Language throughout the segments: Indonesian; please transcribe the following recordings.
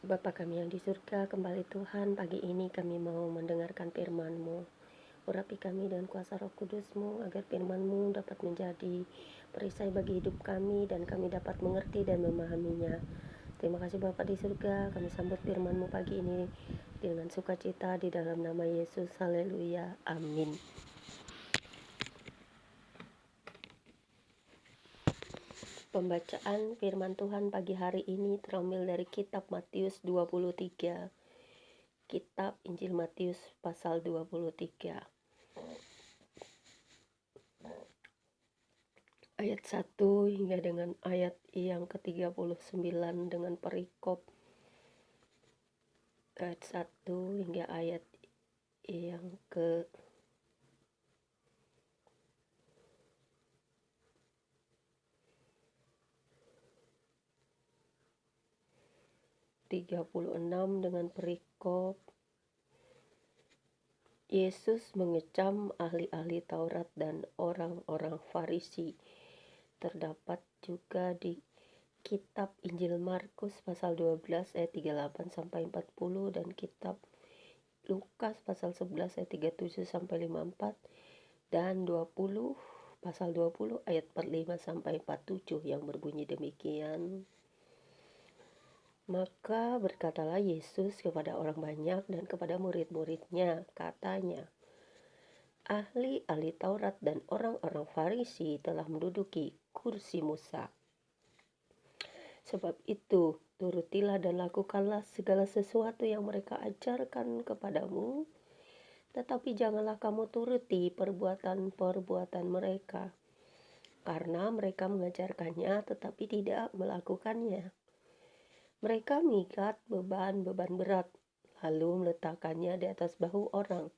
Bapa kami yang di surga, kembali Tuhan, pagi ini kami mau mendengarkan firman-Mu. Urapi kami dengan kuasa Roh Kudus-Mu, agar firman-Mu dapat menjadi perisai bagi hidup kami, dan kami dapat mengerti dan memahaminya. Terima kasih Bapa di surga, kami sambut firman-Mu pagi ini dengan sukacita di dalam nama Yesus. Haleluya, amin. Pembacaan firman Tuhan pagi hari ini terambil dari kitab Matius 23. Kitab Injil Matius pasal 23. Ayat 1 hingga dengan ayat yang ke-39 dengan perikop ayat 1 hingga ayat yang ke 36 dengan perikop Yesus mengecam ahli-ahli Taurat dan orang-orang Farisi. Terdapat juga di kitab Injil Markus pasal 12 ayat 38 sampai 40 dan kitab Lukas pasal 11 ayat 37 sampai 54 dan 20 pasal 20 ayat 45 sampai 47 yang berbunyi demikian. Maka berkatalah Yesus kepada orang banyak dan kepada murid-muridnya, katanya, ahli-ahli Taurat dan orang-orang Farisi telah menduduki kursi Musa. Sebab itu, turutilah dan lakukanlah segala sesuatu yang mereka ajarkan kepadamu, tetapi janganlah kamu turuti perbuatan-perbuatan mereka, karena mereka mengajarkannya tetapi tidak melakukannya. Mereka mengikat beban-beban berat, lalu meletakkannya di atas bahu orang,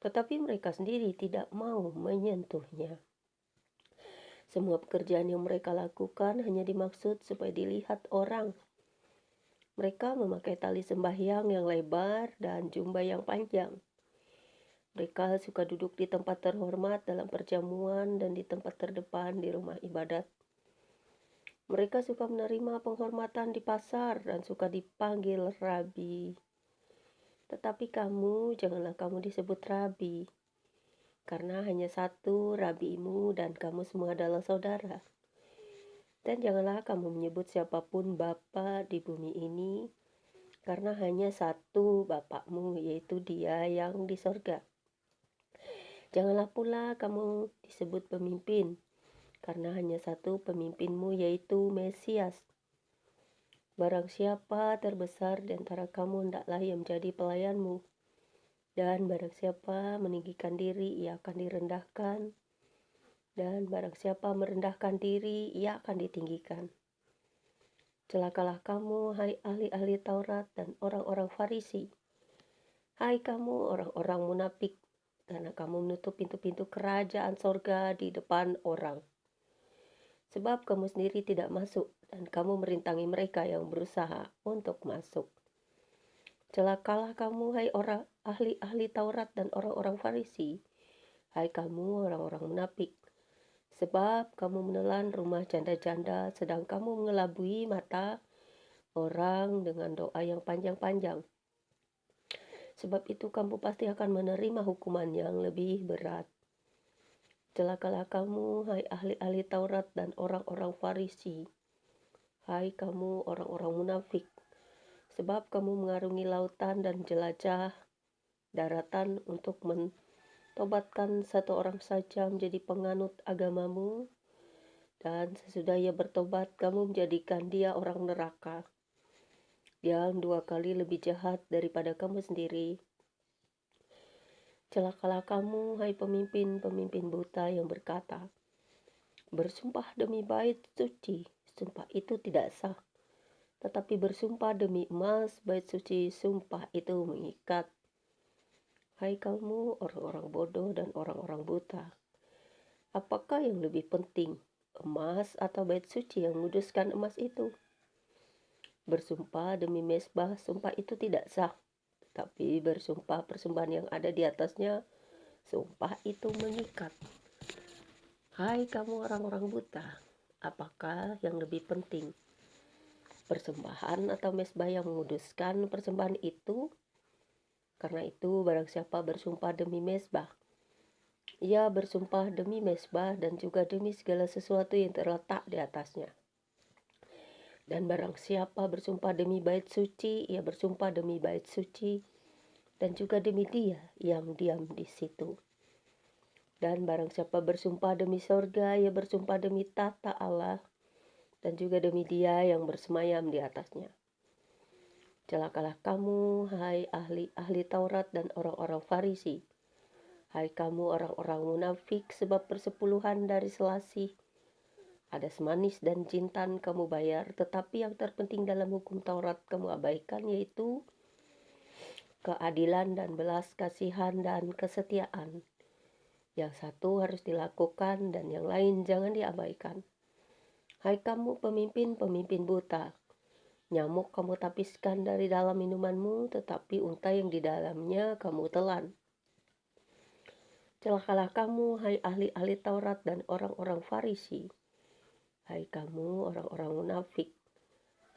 tetapi mereka sendiri tidak mau menyentuhnya. Semua pekerjaan yang mereka lakukan hanya dimaksud supaya dilihat orang. Mereka memakai tali sembahyang yang lebar dan jubah yang panjang. Mereka suka duduk di tempat terhormat dalam perjamuan dan di tempat terdepan di rumah ibadat. Mereka suka menerima penghormatan di pasar dan suka dipanggil rabi. Tetapi kamu, janganlah kamu disebut rabi, karena hanya satu rabimu dan kamu semua adalah saudara. Dan janganlah kamu menyebut siapapun Bapa di bumi ini, karena hanya satu Bapakmu, yaitu Dia yang di sorga. Janganlah pula kamu disebut pemimpin, karena hanya satu pemimpinmu, yaitu Mesias. Barang siapa terbesar di antara kamu, hendaklah ia menjadi pelayanmu. Dan barang siapa meninggikan diri, ia akan direndahkan. Dan barang siapa merendahkan diri, ia akan ditinggikan. Celakalah kamu, hai ahli-ahli Taurat dan orang-orang Farisi. Hai kamu orang-orang munafik, karena kamu menutup pintu-pintu kerajaan sorga di depan orang. Sebab kamu sendiri tidak masuk, dan kamu merintangi mereka yang berusaha untuk masuk. Celakalah kamu, hai orang ahli-ahli Taurat dan orang-orang Farisi. Hai kamu orang-orang munafik, sebab kamu menelan rumah janda-janda, sedang kamu mengelabui mata orang dengan doa yang panjang-panjang. Sebab itu kamu pasti akan menerima hukuman yang lebih berat. Celakalah kamu, hai ahli-ahli Taurat dan orang-orang Farisi. Hai kamu orang-orang munafik, sebab kamu mengarungi lautan dan jelajah daratan untuk mentobatkan satu orang saja menjadi penganut agamamu, dan sesudah ia bertobat, kamu menjadikan dia orang neraka, yang 2 kali lebih jahat daripada kamu sendiri. Celakalah kamu, hai pemimpin-pemimpin buta yang berkata, bersumpah demi bait suci, sumpah itu tidak sah. Tetapi bersumpah demi emas, bait suci, sumpah itu mengikat. Hai kamu orang-orang bodoh dan orang-orang buta, apakah yang lebih penting, emas atau bait suci yang menguduskan emas itu? Bersumpah demi mezbah, sumpah itu tidak sah. Tapi bersumpah persembahan yang ada di atasnya, sumpah itu mengikat. Hai kamu orang-orang buta, apakah yang lebih penting, persembahan atau mezbah yang menguduskan persembahan itu. Karena itu barang siapa bersumpah demi mezbah, ia bersumpah demi mezbah dan juga demi segala sesuatu yang terletak di atasnya. Dan barang siapa bersumpah demi bait suci, ia bersumpah demi bait suci dan juga demi Dia yang diam di situ. Dan barang siapa bersumpah demi sorga, ia bersumpah demi tata Allah dan juga demi Dia yang bersemayam di atasnya. Celakalah kamu, hai ahli-ahli Taurat dan orang-orang Farisi. Hai kamu orang-orang munafik, sebab persepuluhan dari selasih, ada semanis dan jintan kamu bayar, tetapi yang terpenting dalam hukum Taurat kamu abaikan, yaitu keadilan dan belas kasihan dan kesetiaan. Yang satu harus dilakukan dan yang lain jangan diabaikan. Hai kamu pemimpin-pemimpin buta, nyamuk kamu tapiskan dari dalam minumanmu, tetapi unta yang di dalamnya kamu telan. Celakalah kamu, hai ahli-ahli Taurat dan orang-orang Farisi. Hai kamu orang-orang munafik,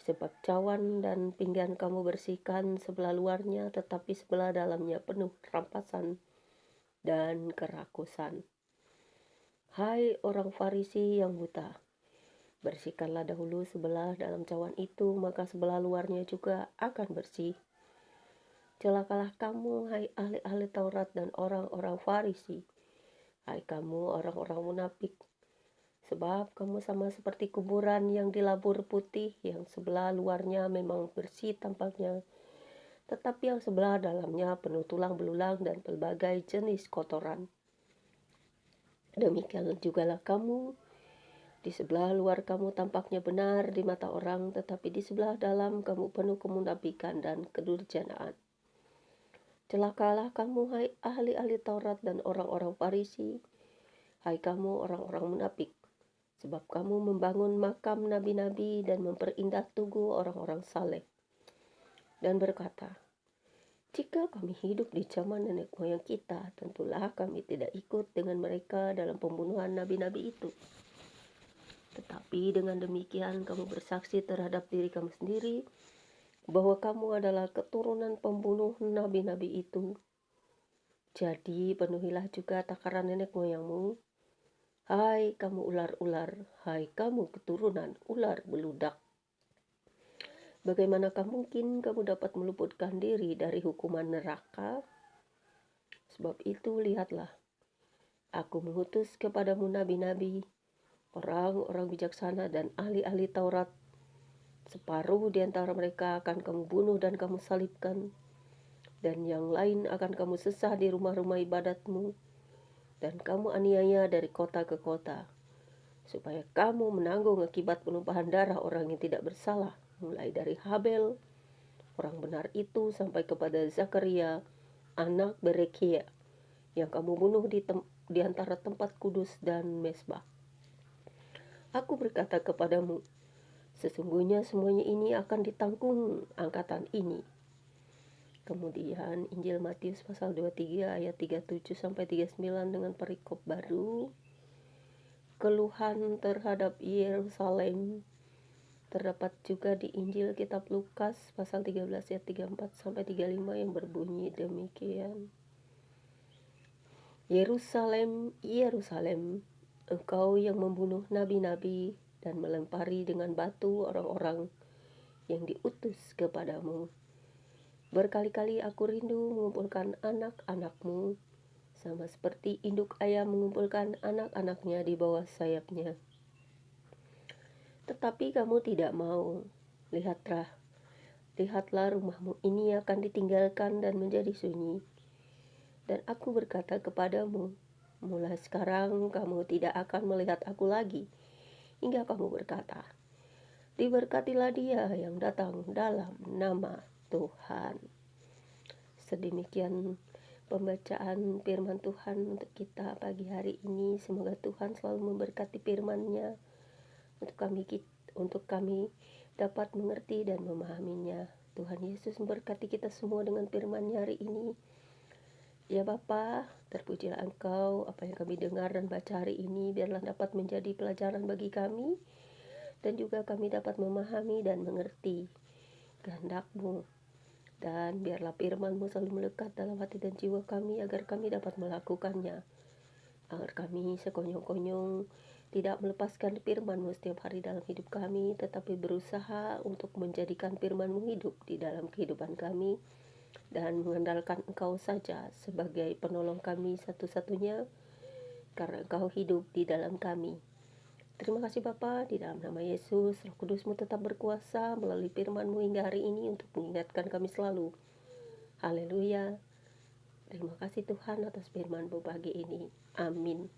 sebab cawan dan pinggan kamu bersihkan sebelah luarnya, tetapi sebelah dalamnya penuh rampasan dan kerakusan. Hai orang Farisi yang buta, bersihkanlah dahulu sebelah dalam cawan itu, maka sebelah luarnya juga akan bersih. Celakalah kamu, hai ahli-ahli Taurat dan orang-orang Farisi. Hai kamu orang-orang munafik, sebab kamu sama seperti kuburan yang dilabur putih, yang sebelah luarnya memang bersih tampaknya, tetapi yang sebelah dalamnya penuh tulang belulang dan berbagai jenis kotoran. Demikian jugalah kamu. Di sebelah luar kamu tampaknya benar di mata orang, tetapi di sebelah dalam kamu penuh kemunafikan dan kedurjanaan. Celakalah kamu, hai ahli-ahli Taurat dan orang-orang Farisi. Hai kamu orang-orang munafik, sebab kamu membangun makam nabi-nabi dan memperindah tugu orang-orang saleh. Dan berkata, jika kami hidup di zaman nenek moyang kita, tentulah kami tidak ikut dengan mereka dalam pembunuhan nabi-nabi itu. Tetapi dengan demikian kamu bersaksi terhadap diri kamu sendiri bahwa kamu adalah keturunan pembunuh nabi-nabi itu. Jadi penuhilah juga takaran nenek moyangmu. Hai kamu ular-ular, hai kamu keturunan ular beludak. Bagaimanakah mungkin kamu dapat meluputkan diri dari hukuman neraka? Sebab itu lihatlah, aku mengutus kepadamu nabi-nabi, orang-orang bijaksana dan ahli-ahli Taurat. Separuh di antara mereka akan kamu bunuh dan kamu salibkan, dan yang lain akan kamu sesah di rumah-rumah ibadatmu, dan kamu aniaya dari kota ke kota, supaya kamu menanggung akibat penumpahan darah orang yang tidak bersalah, mulai dari Habel, orang benar itu, sampai kepada Zakaria, anak Berekia, yang kamu bunuh di antara tempat kudus dan mezbah. Aku berkata kepadamu, sesungguhnya semuanya ini akan ditanggung angkatan ini. Kemudian Injil Matius pasal 23 ayat 37 sampai 39 dengan perikop baru. Keluhan terhadap Yerusalem terdapat juga di Injil kitab Lukas pasal 13 ayat 34 sampai 35 yang berbunyi demikian. Yerusalem, Yerusalem, engkau yang membunuh nabi-nabi dan melempari dengan batu orang-orang yang diutus kepadamu. Berkali-kali aku rindu mengumpulkan anak-anakmu, sama seperti induk ayam mengumpulkan anak-anaknya di bawah sayapnya. Tetapi kamu tidak mau. Lihatlah rumahmu ini akan ditinggalkan dan menjadi sunyi. Dan aku berkata kepadamu, mulai sekarang kamu tidak akan melihat aku lagi, hingga kamu berkata, diberkatilah dia yang datang dalam nama Tuhan. Sedemikian pembacaan firman Tuhan untuk kita pagi hari ini. Semoga Tuhan selalu memberkati firman-Nya untuk kami dapat mengerti dan memahaminya. Tuhan Yesus memberkati kita semua dengan firman-Nya hari ini. Ya Bapa, terpujilah Engkau, apa yang kami dengar dan baca hari ini biarlah dapat menjadi pelajaran bagi kami, dan juga kami dapat memahami dan mengerti kehendak-Mu. Dan biarlah firman-Mu selalu melekat dalam hati dan jiwa kami agar kami dapat melakukannya. Agar kami sekonyong-konyong tidak melepaskan firman-Mu setiap hari dalam hidup kami, tetapi berusaha untuk menjadikan firman-Mu hidup di dalam kehidupan kami dan mengandalkan Engkau saja sebagai penolong kami satu-satunya, karena Engkau hidup di dalam kami. Terima kasih Bapa, di dalam nama Yesus, Roh Kudus-Mu tetap berkuasa melalui firman-Mu hingga hari ini untuk mengingatkan kami selalu. Haleluya. Terima kasih Tuhan atas firman-Mu pagi ini. Amin.